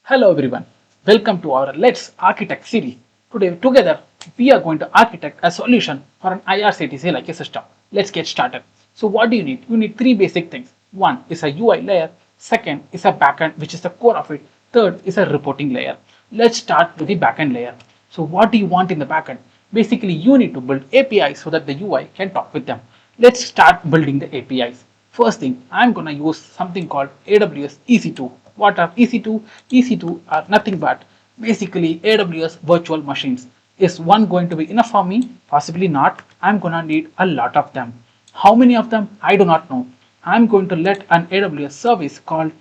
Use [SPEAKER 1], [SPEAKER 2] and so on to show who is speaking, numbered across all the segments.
[SPEAKER 1] Hello everyone, welcome to our Let's Architect series. Today together we are going to architect a solution for an IRCTC like a system. Let's get started. So what do you need? You need three basic things. One is a UI layer, second is a backend which is the core of it, third is a reporting layer. Let's start with the backend layer. So what do you want in the backend? Basically you need to build APIs so that the UI can talk with them. Let's start building the APIs. First thing, I'm gonna use something called AWS EC2. What are EC2? EC2 are nothing but basically AWS virtual machines. Is one going to be enough for me? Possibly not. I'm gonna need a lot of them. How many of them? I do not know. I'm going to let an AWS service called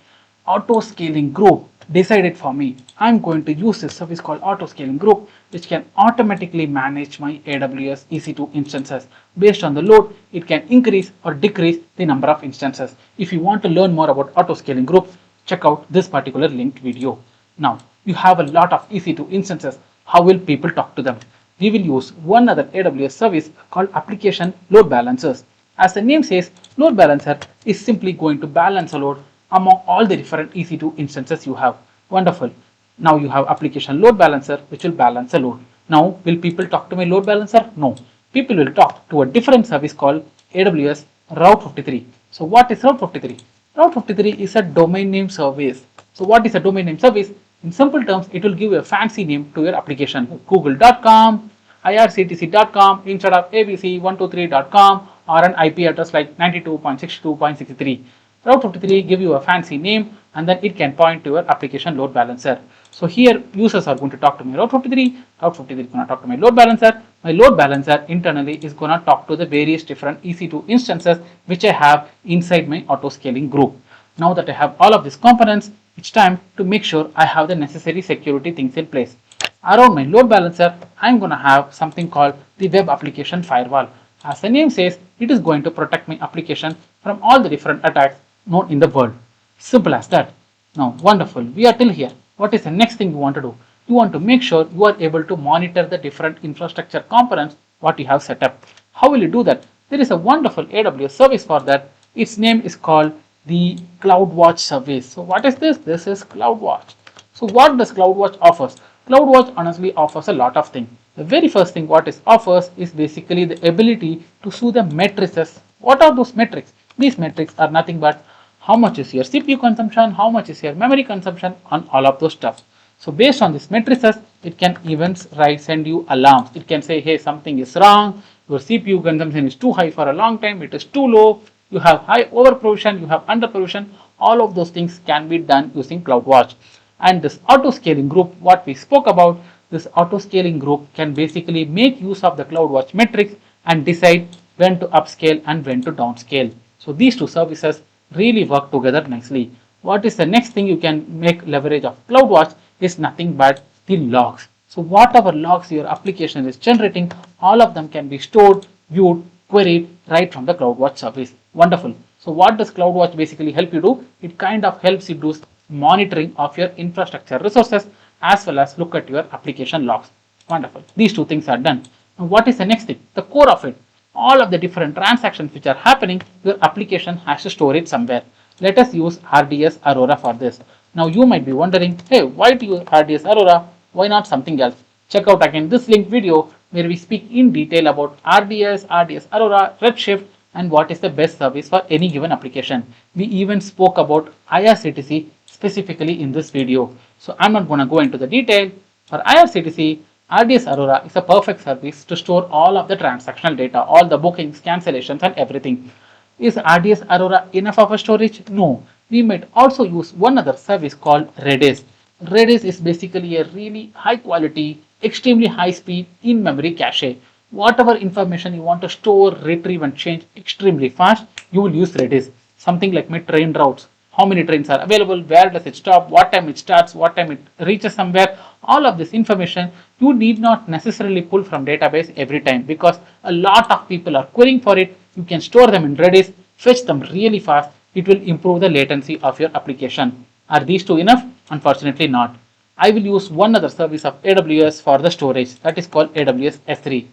[SPEAKER 1] auto scaling group decide it for me. I'm going to use this service called auto scaling group which can automatically manage my AWS EC2 instances. Based on the load, it can increase or decrease the number of instances. If you want to learn more about auto scaling group, check out this particular linked video. Now, you have a lot of EC2 instances. How will people talk to them? We will use one other AWS service called application load balancers. As the name says, load balancer is simply going to balance a load among all the different EC2 instances you have. Wonderful. Now you have application load balancer which will balance the load. Now will people talk to my load balancer? No. People will talk to a different service called AWS Route 53. So what is Route 53? Route 53 is a domain name service. So what is a domain name service? In simple terms, it will give a fancy name to your application. Google.com, irctc.com instead of abc123.com or an IP address like 92.62.63. Route 53 give you a fancy name and then it can point to your application load balancer. So here users are going to talk to my Route 53, Route 53 is going to talk to my load balancer. My load balancer internally is going to talk to the various different EC2 instances which I have inside my auto scaling group. Now that I have all of these components, it's time to make sure I have the necessary security things in place. Around my load balancer, I'm going to have something called the web application firewall. As the name says, it is going to protect my application from all the different attacks known in the world. Simple as that. Now, wonderful. We are till here. What is the next thing you want to do? You want to make sure you are able to monitor the different infrastructure components what you have set up. How will you do that? There is a wonderful AWS service for that. Its name is called the CloudWatch service. So what is this? This is CloudWatch. So what does CloudWatch offers? CloudWatch honestly offers a lot of things. The very first thing what it offers is basically the ability to see the matrices. What are those metrics? These metrics are nothing but how much is your CPU consumption, how much is your memory consumption, on all of those stuff. So based on these matrices, it can even send you alarms. It can say, hey, something is wrong, your CPU consumption is too high for a long time, it is too low, you have high over provision, you have under provision. All of those things can be done using CloudWatch. And this auto scaling group, what we spoke about, this auto scaling group can basically make use of the CloudWatch metrics and decide when to upscale and when to downscale. So these two services really work together nicely. What is the next thing you can make leverage of CloudWatch is nothing but the logs. So whatever logs your application is generating, all of them can be stored, viewed, queried right from the CloudWatch service. Wonderful. So what does CloudWatch basically help you do? It kind of helps you do monitoring of your infrastructure resources as well as look at your application logs. Wonderful. These two things are done. Now what is the next thing? The core of it. All of the different transactions which are happening, your application has to store it somewhere. Let us use RDS Aurora for this. Now you might be wondering, hey, why do you use RDS Aurora? Why not something else? Check out again this link video where we speak in detail about RDS Aurora, Redshift, and what is the best service for any given application. We even spoke about IRCTC specifically in this video. So I'm not going to go into the detail. For IRCTC, RDS Aurora is a perfect service to store all of the transactional data, all the bookings, cancellations, and everything. Is RDS Aurora enough of a storage? No. We might also use one other service called Redis. Redis is basically a really high quality, extremely high speed in-memory cache. Whatever information you want to store, retrieve, and change extremely fast, you will use Redis. Something like my train routes. How many trains are available, where does it stop, what time it starts, what time it reaches somewhere. All of this information you need not necessarily pull from database every time because a lot of people are querying for it. You can store them in Redis, fetch them really fast. It will improve the latency of your application. Are these two enough? Unfortunately not. I will use one other service of AWS for the storage, that is called AWS S3.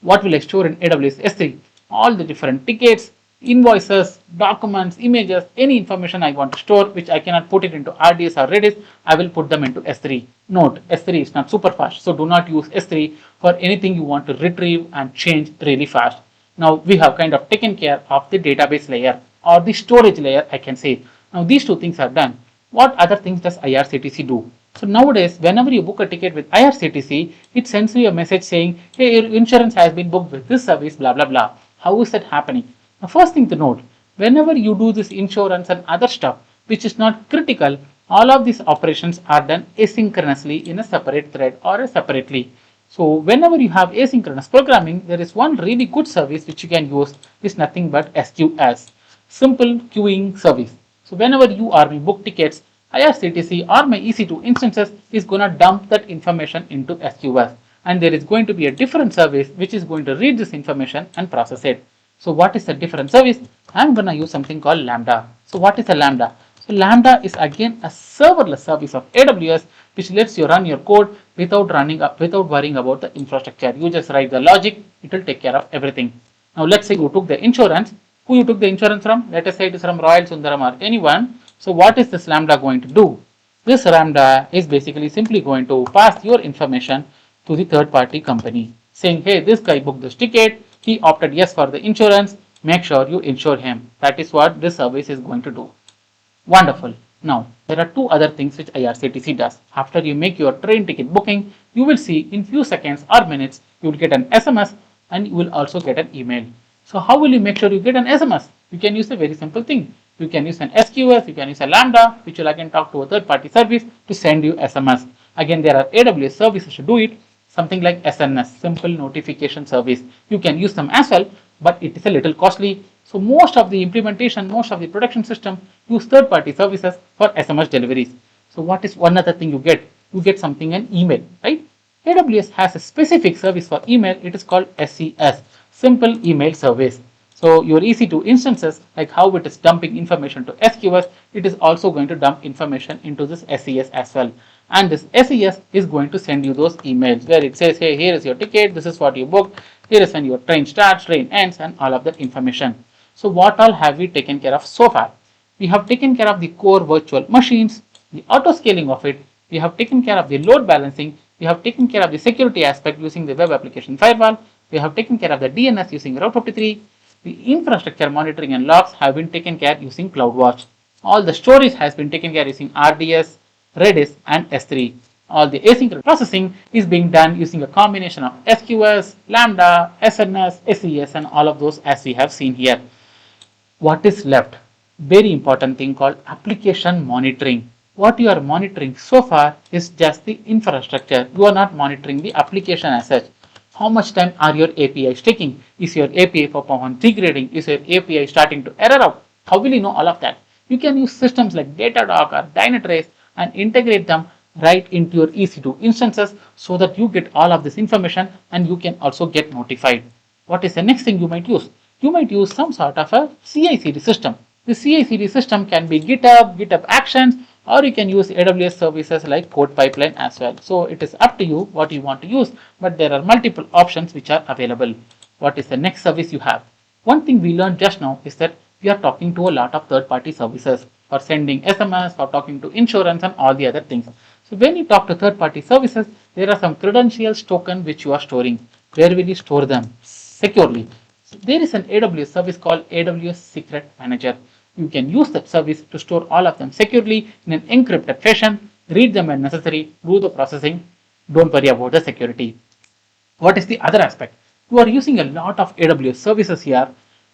[SPEAKER 1] What will I store in AWS S3? All the different tickets, invoices, documents, images, any information I want to store, which I cannot put it into RDS or Redis, I will put them into S3. Note, S3 is not super fast, so do not use S3 for anything you want to retrieve and change really fast. Now we have kind of taken care of the database layer or the storage layer, I can say. Now these two things are done. What other things does IRCTC do? So nowadays, whenever you book a ticket with IRCTC, it sends you a message saying, hey, your insurance has been booked with this service, blah, blah, blah. How is that happening? The first thing to note, whenever you do this insurance and other stuff, which is not critical, all of these operations are done asynchronously in a separate thread or a separately. So whenever you have asynchronous programming, there is one really good service which you can use is nothing but SQS, simple queuing service. So whenever you or me book tickets, IRCTC or my EC2 instances is going to dump that information into SQS, and there is going to be a different service which is going to read this information and process it. So what is the different service? I'm going to use something called Lambda. So what is a Lambda? So Lambda is again a serverless service of AWS which lets you run your code without worrying about the infrastructure. You just write the logic, it will take care of everything. Now let's say you took the insurance. Who you took the insurance from? Let us say it is from Royal Sundaram or anyone. So what is this Lambda going to do? This Lambda is basically simply going to pass your information to the third party company saying, hey, this guy booked this ticket, he opted yes for the insurance, make sure you insure him. That is what this service is going to do. Wonderful. Now, there are two other things which IRCTC does. After you make your train ticket booking, you will see in few seconds or minutes, you will get an SMS and you will also get an email. So how will you make sure you get an SMS? You can use a very simple thing. You can use an SQS, you can use a Lambda, which will again talk to a third party service to send you SMS. Again, there are AWS services to do it, something like SNS, simple notification service. You can use them as well, but it is a little costly. So most of the implementation, most of the production system use third party services for SMS deliveries. So what is one other thing you get? You get something an email, right? AWS has a specific service for email. It is called SES, simple email service. So your EC2 instances, like how it is dumping information to SQS, it is also going to dump information into this SES as well. And this SES is going to send you those emails where it says, hey, here is your ticket, this is what you booked, here is when your train starts, train ends, and all of that information. So what all have we taken care of so far? We have taken care of the core virtual machines, the auto scaling of it, we have taken care of the load balancing, we have taken care of the security aspect using the web application firewall, we have taken care of the DNS using Route 53, the infrastructure monitoring and logs have been taken care using CloudWatch. All the storage has been taken care using RDS, Redis and S3. All the asynchronous processing is being done using a combination of SQS, Lambda, SNS, SES and all of those as we have seen here. What is left? Very important thing called application monitoring. What you are monitoring so far is just the infrastructure. You are not monitoring the application as such. How much time are your APIs taking? Is your API for performance degrading? Is your API starting to error out? How will you know all of that? You can use systems like Datadog or Dynatrace and integrate them right into your EC2 instances so that you get all of this information and you can also get notified. What is the next thing you might use? You might use some sort of a CI/CD system. The CI/CD system can be GitHub, GitHub Actions, or you can use AWS services like Code Pipeline as well. So it is up to you what you want to use, but there are multiple options which are available. What is the next service you have? One thing we learned just now is that we are talking to a lot of third-party services for sending SMS, for talking to insurance and all the other things. So when you talk to third-party services, there are some credentials token which you are storing. Where will you store them? Securely. So there is an AWS service called AWS Secret Manager. You can use that service to store all of them securely in an encrypted fashion, read them when necessary, do the processing, don't worry about the security. What is the other aspect? You are using a lot of AWS services here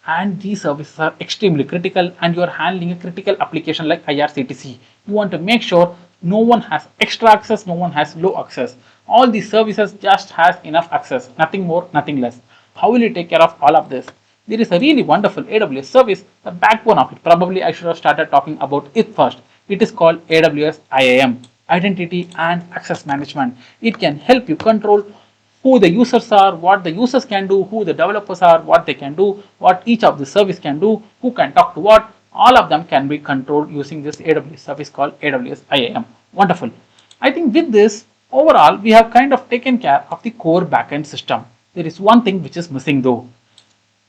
[SPEAKER 1] and these services are extremely critical and you are handling a critical application like IRCTC. You want to make sure no one has extra access, no one has low access. All these services just has enough access, nothing more, nothing less. How will you take care of all of this? There is a really wonderful AWS service, the backbone of it. Probably I should have started talking about it first. It is called AWS IAM, Identity and Access Management. It can help you control who the users are, what the users can do, who the developers are, what they can do, what each of the service can do, who can talk to what. All of them can be controlled using this AWS service called AWS IAM. Wonderful. I think with this, overall, we have kind of taken care of the core backend system. There is one thing which is missing though.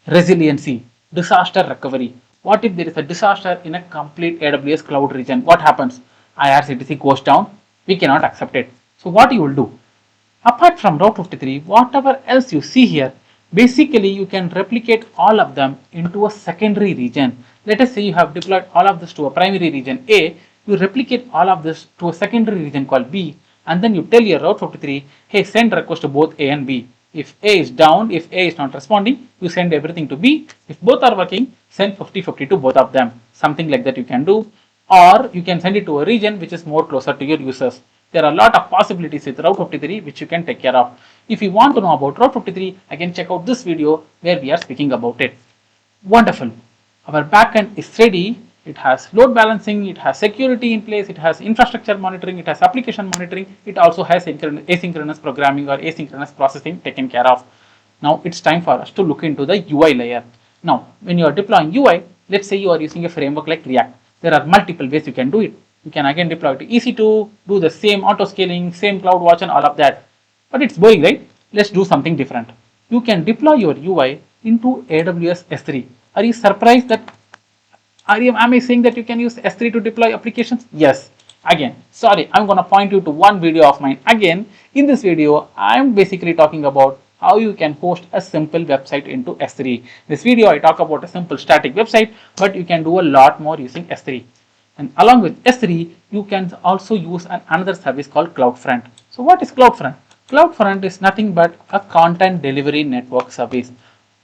[SPEAKER 1] Resiliency. disaster recovery. What if there is a disaster in a complete AWS cloud region? What happens? IRCTC goes down. We cannot accept it. So what you will do? Apart from Route 53, whatever else you see here, basically you can replicate all of them into a secondary region. Let us say you have deployed all of this to a primary region A, you replicate all of this to a secondary region called B, and then you tell your Route 53, hey, send request to both A and B. If A is down, if A is not responding, you send everything to B. If both are working, send 50-50 to both of them. Something like that you can do. Or you can send it to a region which is more closer to your users. There are a lot of possibilities with Route 53 which you can take care of. If you want to know about Route 53, again check out this video where we are speaking about it. Wonderful. Our backend is ready. It has load balancing, it has security in place, it has infrastructure monitoring, it has application monitoring, it also has asynchronous programming or asynchronous processing taken care of. Now it's time for us to look into the UI layer. Now, when you are deploying UI, let's say you are using a framework like React. There are multiple ways you can do it. You can again deploy to EC2, do the same auto scaling, same CloudWatch and all of that. But it's boring, right? Let's do something different. You can deploy your UI into AWS S3. Are you surprised that am I saying that you can use S3 to deploy applications? Yes. Again, sorry, I'm going to point you to one video of mine. Again, in this video, I'm basically talking about how you can host a simple website into S3. This video, I talk about a simple static website, but you can do a lot more using S3. And along with S3, you can also use another service called CloudFront. So what is CloudFront? CloudFront is nothing but a content delivery network service.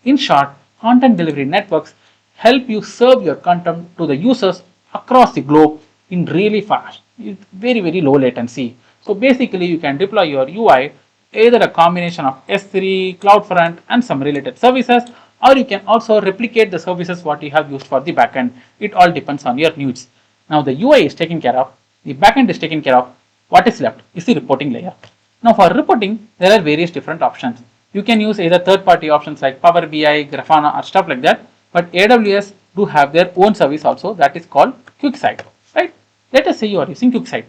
[SPEAKER 1] In short, content delivery networks help you serve your content to the users across the globe in really fast, very low latency. So basically you can deploy your UI either a combination of S3, CloudFront and some related services, or you can also replicate the services what you have used for the backend. It all depends on your needs. Now the UI is taken care of, the backend is taken care of. What is left is the reporting layer. Now for reporting, there are various different options. You can use either third-party options like Power BI, Grafana or stuff like that. But AWS do have their own service also that is called QuickSight, right? Let us say you are using QuickSight.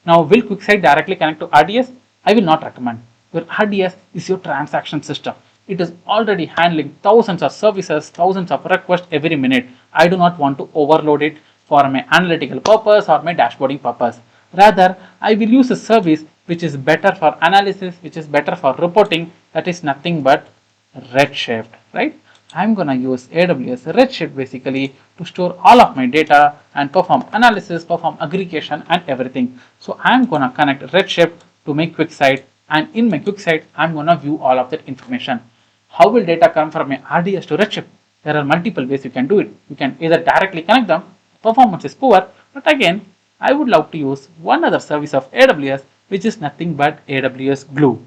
[SPEAKER 1] Now, will QuickSight directly connect to RDS? I will not recommend. Your RDS is your transaction system. It is already handling thousands of services, thousands of requests every minute. I do not want to overload it for my analytical purpose or my dashboarding purpose. Rather, I will use a service which is better for analysis, which is better for reporting, that is nothing but Redshift, right? I'm going to use AWS Redshift basically to store all of my data and perform analysis, perform aggregation and everything. So I'm going to connect Redshift to my QuickSight, and in my QuickSight, I'm going to view all of that information. How will data come from my RDS to Redshift? There are multiple ways you can do it. You can either directly connect them, performance is poor, but again, I would love to use one other service of AWS, which is nothing but AWS Glue.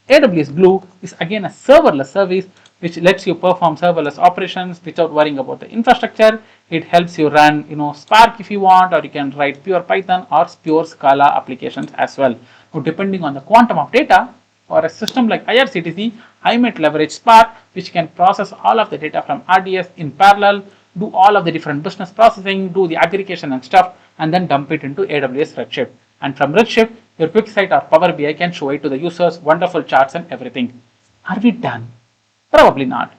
[SPEAKER 1] AWS Glue is again a serverless service which lets you perform serverless operations without worrying about the infrastructure. It helps you run, Spark if you want, or you can write pure Python or pure Scala applications as well. So depending on the quantum of data, for a system like IRCTC, I might leverage Spark, which can process all of the data from RDS in parallel, do all of the different business processing, do the aggregation and stuff, and then dump it into AWS Redshift. And from Redshift, your QuickSight or Power BI can show it to the users, wonderful charts and everything. Are we done? Probably not.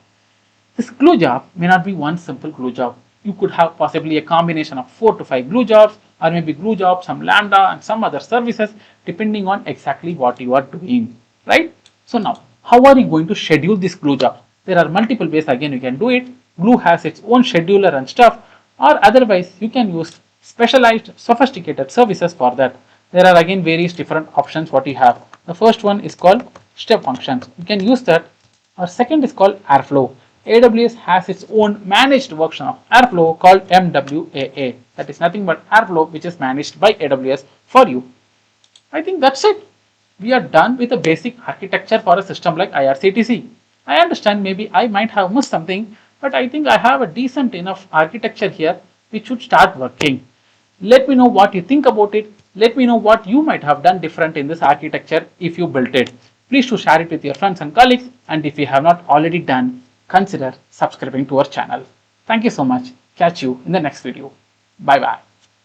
[SPEAKER 1] This glue job may not be one simple glue job. You could have possibly a combination of 4 to 5 glue jobs, or maybe glue job, some Lambda and some other services, depending on exactly what you are doing, right? So now, how are you going to schedule this glue job? There are multiple ways again you can do it. Glue has its own scheduler and stuff, or otherwise you can use specialized sophisticated services for that. There are again various different options what you have. The first one is called step functions. You can use that. Our second is called Airflow. AWS has its own managed version of Airflow called MWAA. That is nothing but Airflow, which is managed by AWS for you. I think that's it. We are done with the basic architecture for a system like IRCTC. I understand maybe I might have missed something, but I think I have a decent enough architecture here which should start working. Let me know what you think about it. Let me know what you might have done different in this architecture if you built it. Please do share it with your friends and colleagues, and if you have not already done, consider subscribing to our channel. Thank you so much. Catch you in the next video. Bye bye.